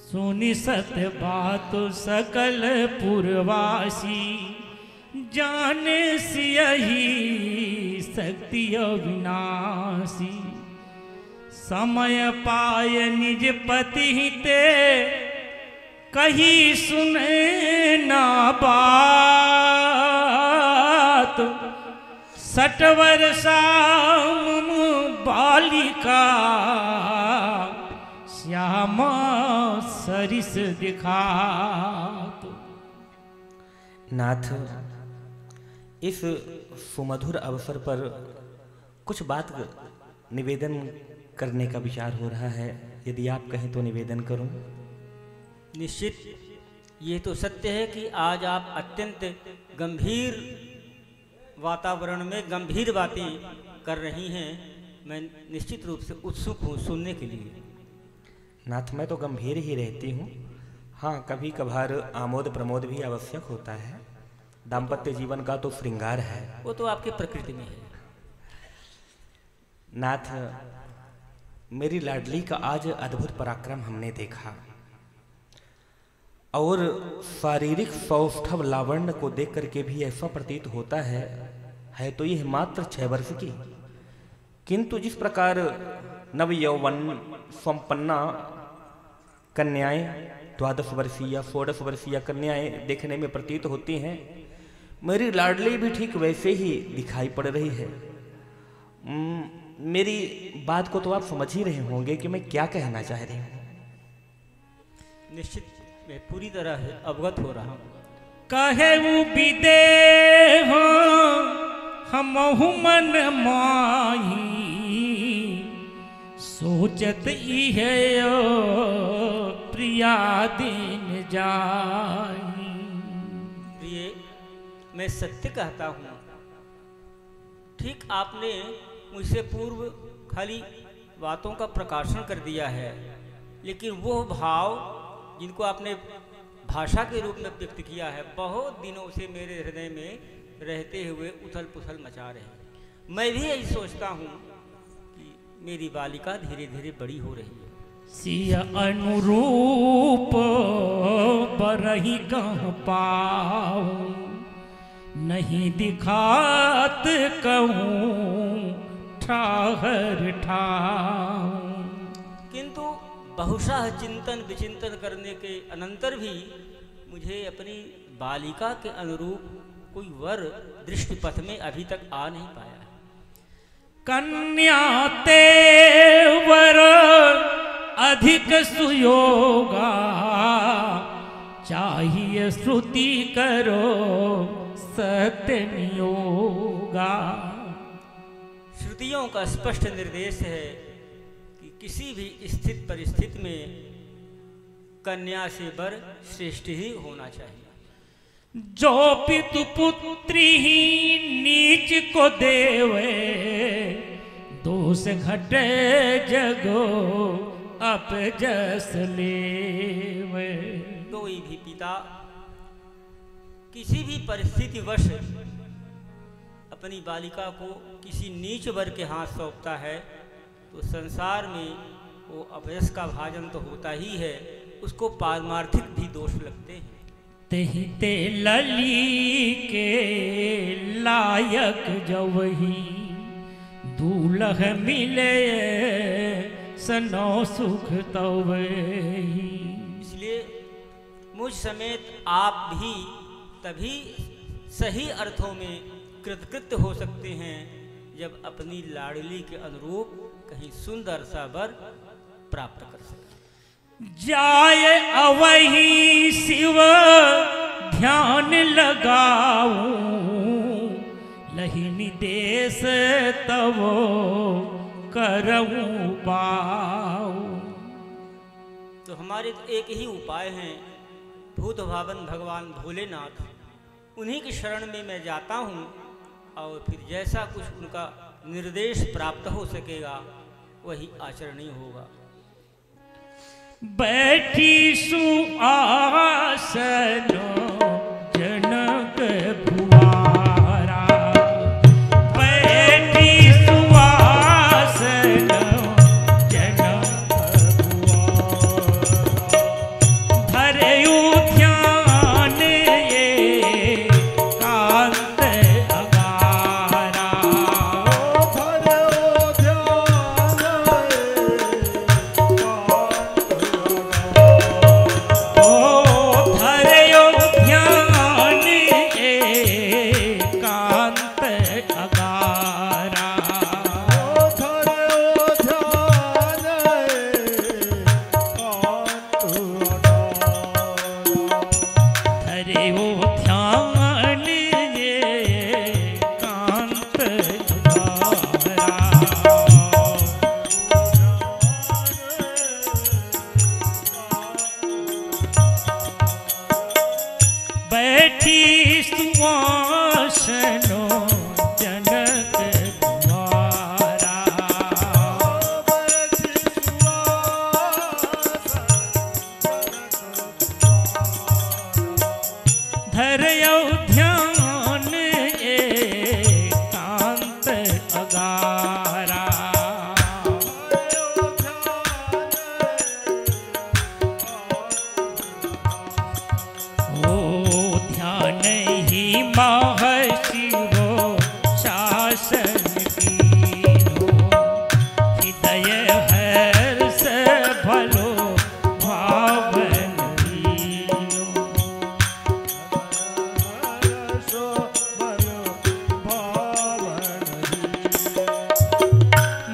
सुनि सत्य बात सकल पुरवासी, जाने सियहि शक्ति अविनाशी। समय पाय निज पति ते, कही सुने ना बात। 60 वर्षा बालिका, श्यामा सरिस दिखात। नाथ, इस सुमधुर अवसर पर कुछ बात निवेदन करने का विचार हो रहा है। यदि आप कहें तो निवेदन करूं। निश्चित, ये तो सत्य है कि आज आप अत्यंत गंभीर वातावरण में गंभीर बातें कर रही हैं। मैं निश्चित रूप से उत्सुक हूँ सुनने के लिए। नाथ, मैं तो गंभीर ही रहती हूँ। हाँ, कभी कभार आमोद प्रमोद भी आवश्यक होता है। दाम्पत्य जीवन का तो श्रृंगार है। वो तो आपकी प्रकृति में है। नाथ, मेरी लाडली का आज अद्भुत पराक्रम हमने देखा, और शारीरिक सौष्ठव लावण्य को देख करके भी ऐसा प्रतीत होता है तो यह मात्र 6 वर्ष की, किंतु जिस प्रकार नव यौवन संपन्ना कन्याएं 12 वर्षीय 16 वर्षीय कन्याएं देखने में प्रतीत होती हैं, मेरी लाडली भी ठीक वैसे ही दिखाई पड़ रही है। मेरी बात को तो आप समझ ही रहे होंगे कि मैं क्या कहना चाह रही हूँ। निश्चित मैं पूरी तरह अवगत हो रहा हूँ। कहे विदेह हमहु मन माही, सोचत इहे प्रिया दिन जाई। प्रिय, मैं सत्य कहता हूँ। ठीक आपने मुझसे पूर्व खाली बातों का प्रकाशन कर दिया है, लेकिन वो भाव जिनको आपने भाषा के रूप में व्यक्त किया है, बहुत दिनों से मेरे हृदय में रहते हुए उथल पुथल मचा रहे हैं। मैं भी यही सोचता हूँ कि मेरी बालिका धीरे धीरे बड़ी हो रही है। सिय अनुरूप बरही कह पाऊं, नहीं दिखात कहूँ ठाहर ठाऊं। किंतु बहुशः चिंतन विचिंतन करने के अनंतर भी मुझे अपनी बालिका के अनुरूप कोई वर दृष्टिपथ में अभी तक आ नहीं पाया। कन्या तेवर अधिक सुयोगा, चाहिए श्रुति करो सत्य नियोगा। श्रुतियों का स्पष्ट निर्देश है कि किसी भी स्थित परिस्थिति में कन्या से वर श्रेष्ठ ही होना चाहिए। जो पितु पुत्री ही नीच को देवे, दोष घटे जगो अपजस लेवे। कोई भी पिता किसी भी परिस्थिति वश अपनी बालिका को किसी नीच वर्ग के हाथ सौंपता है तो संसार में वो अपयश का भाजन तो होता ही है, उसको पारमार्थिक भी दोष लगते हैं। तेहि ते लली के लायक जवही, दूल्ह मिले सनो सुख तवही। इसलिए मुझ समेत आप भी तभी सही अर्थों में कृतकृत्य हो सकते हैं जब अपनी लाडली के अनुरूप कहीं सुंदर सा वर प्राप्त कर सके। जाय अवही शिव ध्यान लगाऊं, लही निदेश तब करऊं पाऊं। तो हमारे एक ही उपाय हैं, भूत भावन भगवान भोलेनाथ, उन्हीं की शरण में मैं जाता हूँ और फिर जैसा कुछ उनका निर्देश प्राप्त हो सकेगा वही आचरणीय होगा। बैठी सुआसनो जनक भुआरा, बैठी सुआसनो जनक भुआरा। महर्षि वो शासन कीनो, हृदय हर्ष भलो भावन लीनो।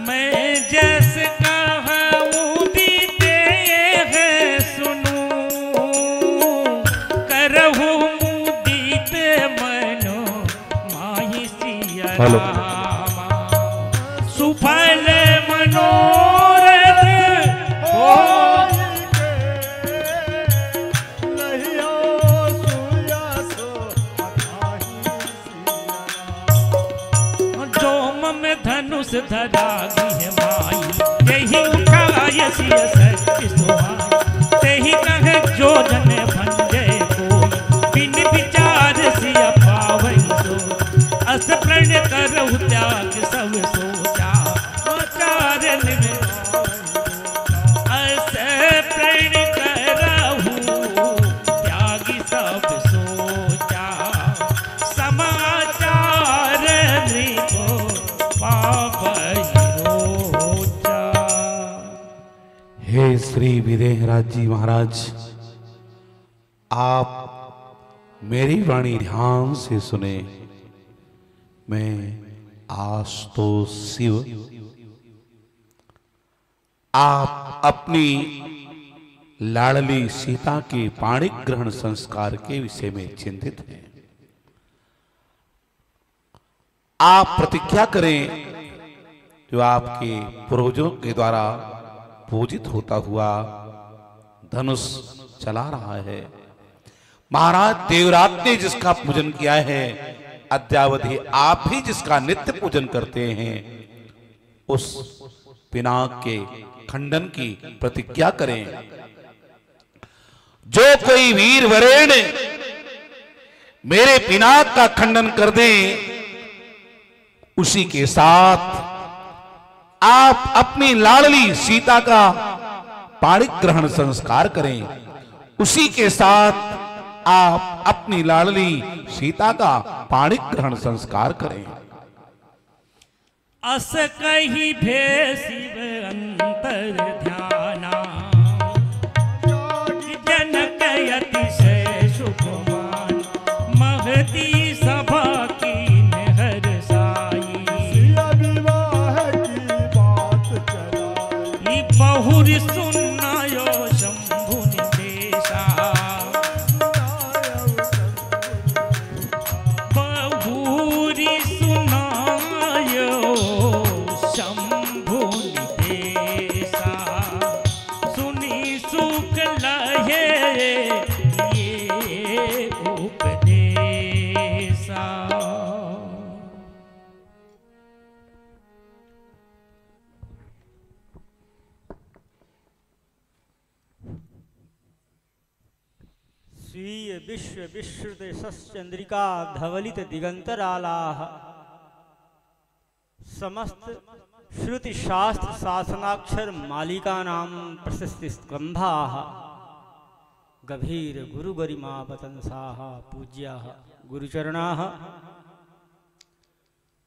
मैं जस कहूँ बीते हैं सुनूं, करहूँ मुदित मनो माहि सिया रामा। सुफल मनोरथ हो डोम में धनुष धरा गृह माई, यही उठाय सिय सत्य सुहाई। तेहि कहे जो जन भंजे कोई, बिन विचार सिय पावै सो। अस प्रण करहु त्याग सब सोचा, आचार्य में अस प्रण करहु त्याग सब सोचा। समाचार नृपो पावै रोचा। हे श्री विदेहराज जी महाराज, आप मेरी वाणी ध्यान से सुने। मैं आशुतोष शिव, आप अपनी लाडली सीता के पाणिक ग्रहण संस्कार के विषय में चिंतित हैं। आप प्रतिज्ञा करें जो आपके पूर्वजों के द्वारा पूजित होता हुआ धनुष चला रहा है। महाराज देवराज ने जिसका पूजन किया है, अद्यावधि आप भी जिसका नित्य पूजन करते हैं, उस पिनाक के खंडन की प्रतिज्ञा करें। जो कोई वीर वरेण मेरे पिनाक का खंडन कर दे, उसी के साथ आप अपनी लाडली सीता का पाणिक ग्रहण संस्कार करें। उसी के साथ आप अपनी लाडली सीता का पाणिक ग्रहण संस्कार करें। अस कही भे शिव अंतर ध्याना, जनक अतिशय सुकुमार। महती सभा की हर साई, बहुर सुनायो शंभु निदेशा। बहुरी सुनायो शंभु निदेशा। सुनी सुख लहे ये उपदेशा। स्वीय विश्व विश्रुत सश्चंद्रिका धवलित दिगंतरालाः। समस्त श्रुति शास्त्र शासनाक्षर मालिका नाम प्रशस्ति स्तंभाः। गभीर गुरु गरिमा वतंसाः पूज्याः गुरुचरणाः।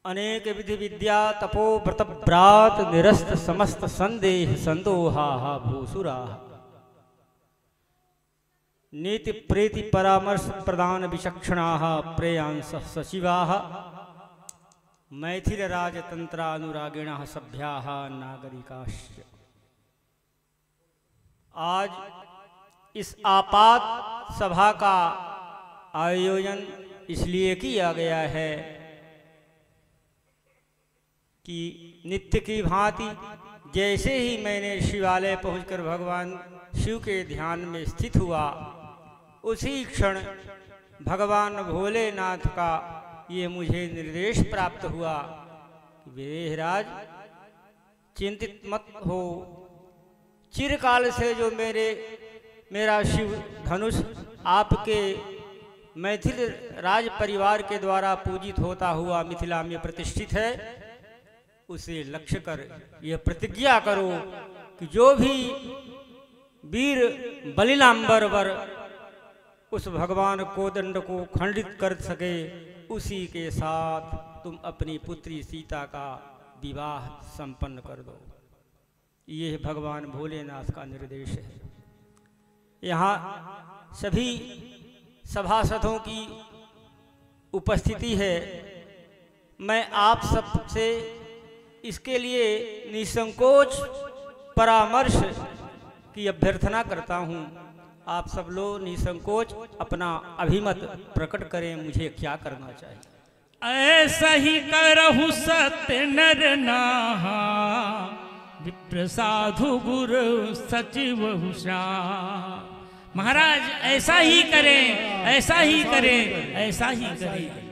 अनेक विधि विद्या तपो व्रत ब्रात निरस्त समस्त संदेह संदोहाः भूसुराः। नीति प्रीति परामर्श प्रदान विचक्षणाः प्रेयांस सचिवाः। मैथिल राजतंत्रानुरागिणः सभ्याः नागरिकाश्च। आज इस आपात सभा का आयोजन इसलिए किया गया है कि नित्य की भांति जैसे ही मैंने शिवालय पहुंचकर भगवान शिव के ध्यान में स्थित हुआ, उसी क्षण भगवान भोलेनाथ का ये मुझे निर्देश प्राप्त हुआ कि विदेहराज चिंतित मत हो। चिरकाल से जो मेरा शिव धनुष आपके मैथिल राज परिवार के द्वारा पूजित होता हुआ मिथिला में प्रतिष्ठित है, उसे लक्ष्य कर यह प्रतिज्ञा करो कि जो भी वीर बलिलांबर वर उस भगवान कोदंड को खंडित कर सके, उसी के साथ तुम अपनी पुत्री सीता का विवाह संपन्न कर दो। ये भगवान भोलेनाथ का निर्देश है। यहाँ सभी सभासदों की उपस्थिति है। मैं आप सबसे इसके लिए निसंकोच परामर्श की अभ्यर्थना करता हूँ। आप सब लोग निसंकोच अपना अभिमत प्रकट करें, मुझे क्या करना चाहिए। ऐसा ही करहु सत्य नर नाहा, विप्र साधु गुरु सचिव श्याम। महाराज ऐसा ही करें, ऐसा ही करें, ऐसा ही करें।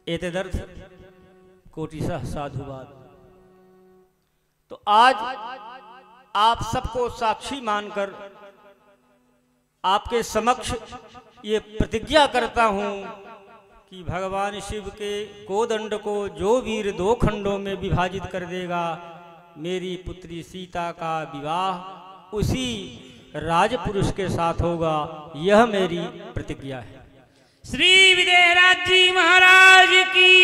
एतदर्थ कोटिशः साधुवाद। तो आज आप सबको साक्षी मानकर आपके समक्ष ये प्रतिज्ञा करता हूँ कि भगवान शिव के कोदंड को जो वीर 2 खंडों में विभाजित कर देगा, मेरी पुत्री सीता का विवाह उसी राजपुरुष के साथ होगा। यह मेरी प्रतिज्ञा है। श्री विदेहराज जी महाराज की,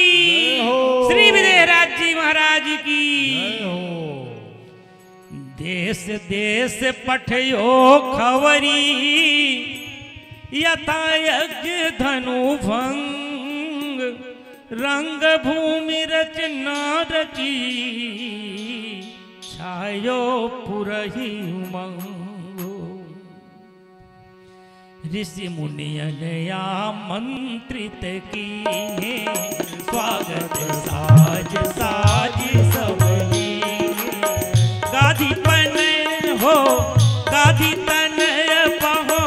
श्री विदेहराज जी महाराज की। देश देश पठयो खवरी, यथा यज्ञ धनु भंग, रंग भूमि रचना रची, छायो पुरहि उमंग। ऋषि मुनियन आमंत्रित किए, स्वागत साज साज सब गाधी पन हो, गाधी तन पहो,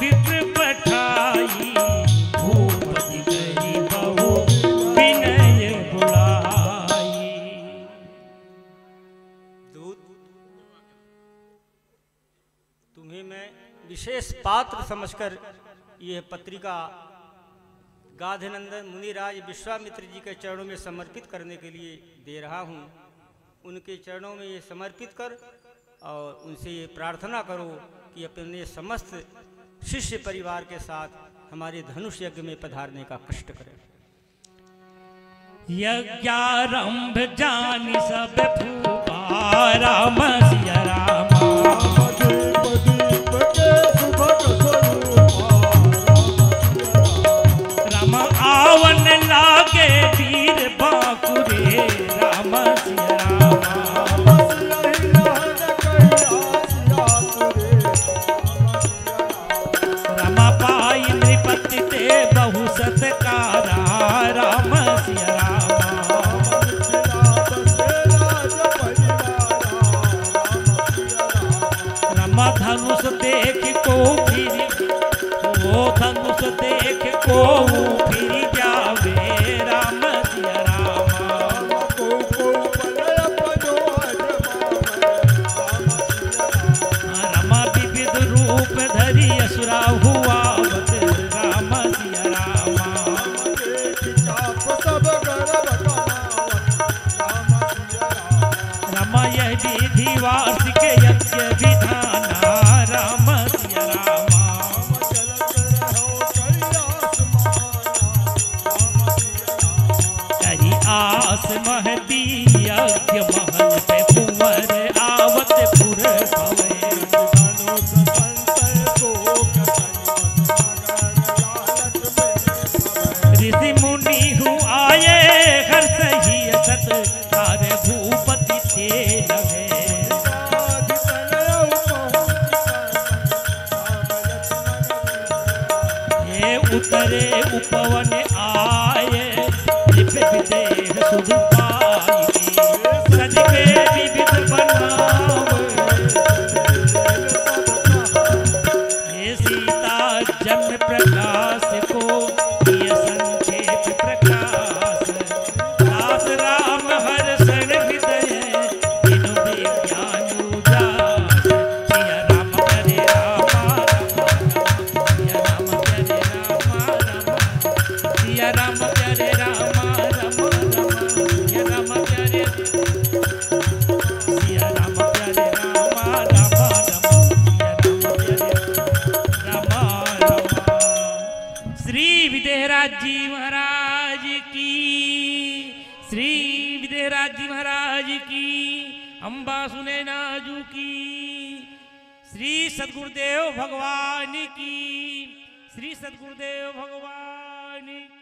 विप्र पठाई, भूपति गई बहु विनय बुलाई। दूत, तुम्हें मैं विशेष पात्र समझकर यह पत्रिका गाधीनंदन मुनिराज विश्वामित्र जी के चरणों में समर्पित करने के लिए दे रहा हूँ। उनके चरणों में ये समर्पित कर और उनसे ये प्रार्थना करो कि अपने समस्त शिष्य परिवार के साथ हमारे धनुष यज्ञ में पधारने का कष्ट करें। यज्ञारंभ जानि सब भूपा, राम सिया राम। राम आवन लागे वीर बाकुरे, राम सिया राम। राम पाई नृपति ते बहु सत्कारा, राम सिया राम। राम धनुष देख को फिर, वो धनुष देख को फिर जावे, राम सिया राम। राम विविध रूप धरि असुरा हुआ, राम सिया राम। राम यह विधि वार्षिक यज्ञ विधाना, राम सिया राम। करी आस महती यज्ञ महल पे, कुंवर आवत पुर पवे। ऋषि मुनि हूँ आए घर सही सत्कार, भूपति थे लगे। ये उतरे उपवन आए, लिप विदेह सुध पाई, सज के विविध बनाव। ये सीता जन्म प्रकाश को दिय संक्षेप प्रकाश, दास राम हर्षण हृदय, इन विज्ञान उजास। सिया राम हरे राम, सिया राम हरे राम, सिया राम हरे राम, सिया राम हरे विदेहराज जी महाराज की, श्री विदेहराज जी महाराज की, अम्बा सुने नाजू की, श्री सद्गुरुदेव भगवान की, श्री सद्गुरुदेव भगवान की।